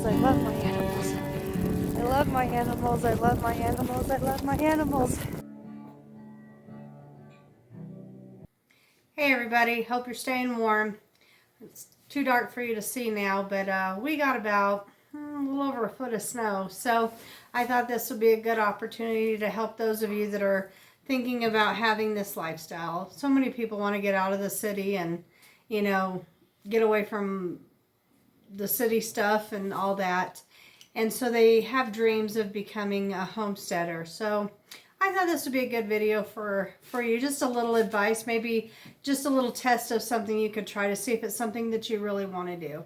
I love my animals. I love my animals. I love my animals. I love my animals. Hey everybody, hope you're staying warm. It's too dark for you to see now, but we got about a little over a foot of snow. So I thought this would be a good opportunity to help those of you that are thinking about having this lifestyle. So many people want to get out of the city and, you know, get away from the city stuff and all that. And so they have dreams of becoming a homesteader. So I thought this would be a good video for you. Just a little advice, maybe just a little test of something you could try to see if it's something that you really want to do.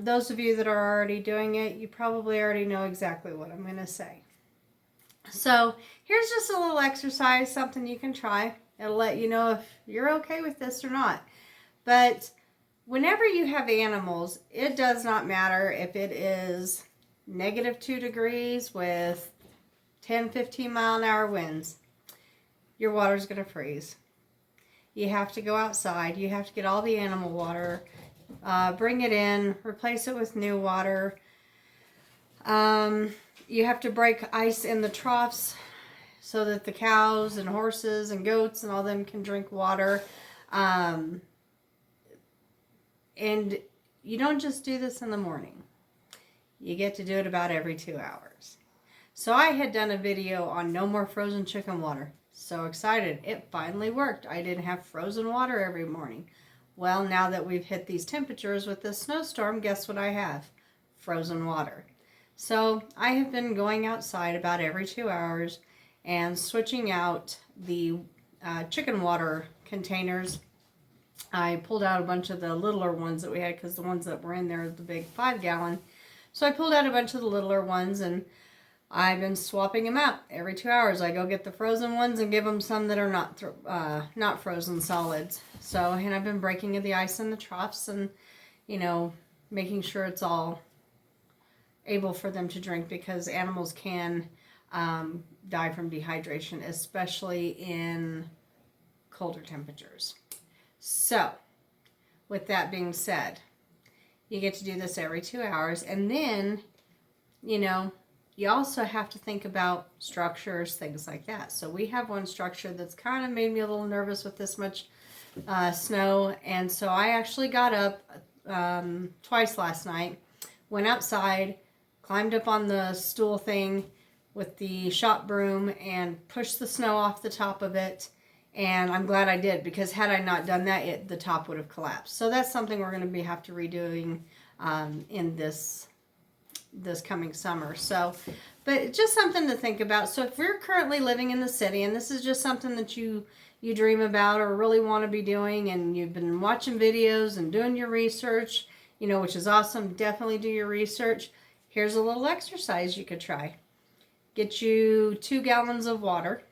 Those of you that are already doing it, you probably already know exactly what I'm going to say. So here's just a little exercise, something you can try. It'll let you know if you're okay with this or not. But whenever you have animals, it does not matter if it is -2 degrees with 10-15 mile an hour winds. Your water's going to freeze. You have to go outside. You have to get all the animal water, bring it in, replace it with new water. You have to break ice in the troughs so that the cows and horses and goats and all them can drink water. And you don't just do this in the morning. You get to do it about every 2 hours. So I had done a video on no more frozen chicken water. So excited. It finally worked. I didn't have frozen water every morning. Well, now that we've hit these temperatures with this snowstorm, guess what I have? Frozen water. So I have been going outside about every 2 hours and switching out the chicken water containers. I pulled out a bunch of the littler ones that we had because the ones that were in there are the big 5-gallon. So I pulled out a bunch of the littler ones and I've been swapping them out every 2 hours. I go get the frozen ones and give them some that are not frozen solids. So, and I've been breaking the ice in the troughs and, you know, making sure it's all able for them to drink because animals can die from dehydration, especially in colder temperatures. So, with that being said, you get to do this every 2 hours, and then, you know, you also have to think about structures, things like that. So we have one structure that's kind of made me a little nervous with this much snow, and so I actually got up twice last night, went outside, climbed up on the stool thing with the shop broom and pushed the snow off the top of it. And I'm glad I did, because had I not done that, the top would have collapsed. So that's something we're going to have to redoing in this coming summer. So, but just something to think about. So if you're currently living in the city and this is just something that you dream about or really want to be doing, and you've been watching videos and doing your research, you know, which is awesome, definitely do your research. Here's a little exercise you could try. Get you 2 gallons of water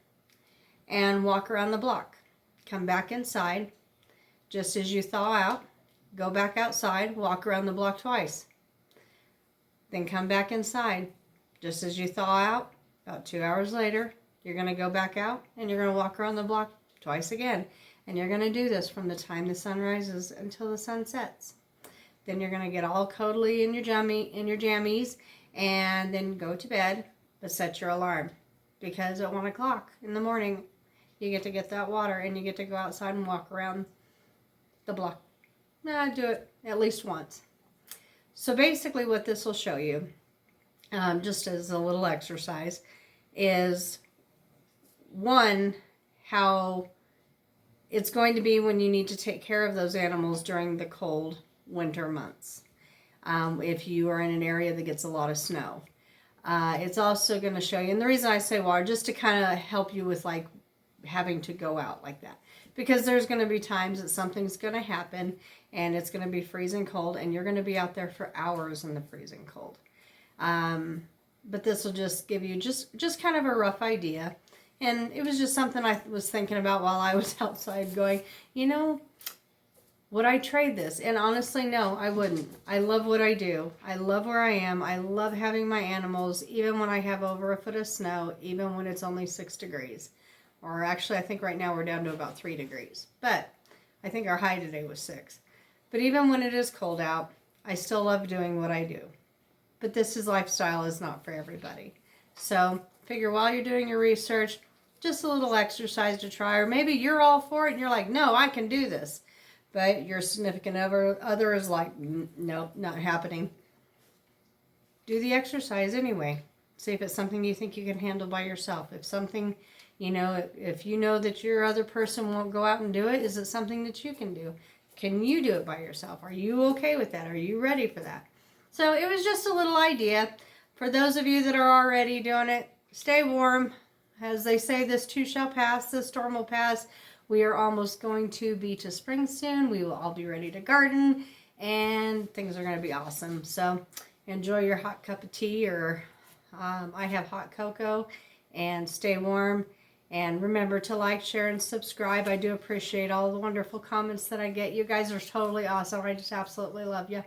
and walk around the block. Come back inside. Just as you thaw out, go back outside, walk around the block twice. Then come back inside. Just as you thaw out, about 2 hours later, you're going to go back out and you're going to walk around the block twice again. And you're going to do this from the time the sun rises until the sun sets. Then you're going to get all cuddly in your jammies and then go to bed, but set your alarm. Because at 1 o'clock in the morning, you get that water and you get to go outside and walk around the block. Do it at least once. So basically what this will show you, just as a little exercise, is one, how it's going to be when you need to take care of those animals during the cold winter months. If you are in an area that gets a lot of snow. It's also going to show you, and the reason I say water, just to kind of help you with like having to go out like that. Because there's going to be times that something's going to happen and it's going to be freezing cold and you're going to be out there for hours in the freezing cold. But this will just give you just kind of a rough idea. And it was just something I was thinking about while I was outside going, you know, would I trade this? And honestly, no, I wouldn't. I love what I do. I love where I am. I love having my animals, even when I have over a foot of snow, even when it's only 6 degrees. Or actually, I think right now we're down to about 3 degrees. But I think our high today was 6. But even when it is cold out, I still love doing what I do. but lifestyle is not for everybody. So figure while you're doing your research, just a little exercise to try, or maybe you're all for it and you're like, no, I can do this. But your significant other is like, nope, not happening. Do the exercise anyway. See if it's something you think you can handle by yourself. If something, if you know that your other person won't go out and do it, is it something that you can do? Can you do it by yourself? Are you okay with that? Are you ready for that? So it was just a little idea. For those of you that are already doing it, stay warm. As they say, this too shall pass, this storm will pass. We are almost going to be to spring soon. We will all be ready to garden, and things are going to be awesome. So enjoy your hot cup of tea, or I have hot cocoa, and stay warm. And remember to like, share, and subscribe. I do appreciate all the wonderful comments that I get. You guys are totally awesome. I just absolutely love you.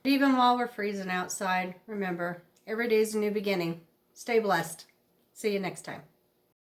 Even while we're freezing outside, remember, every day is a new beginning. Stay blessed. See you next time.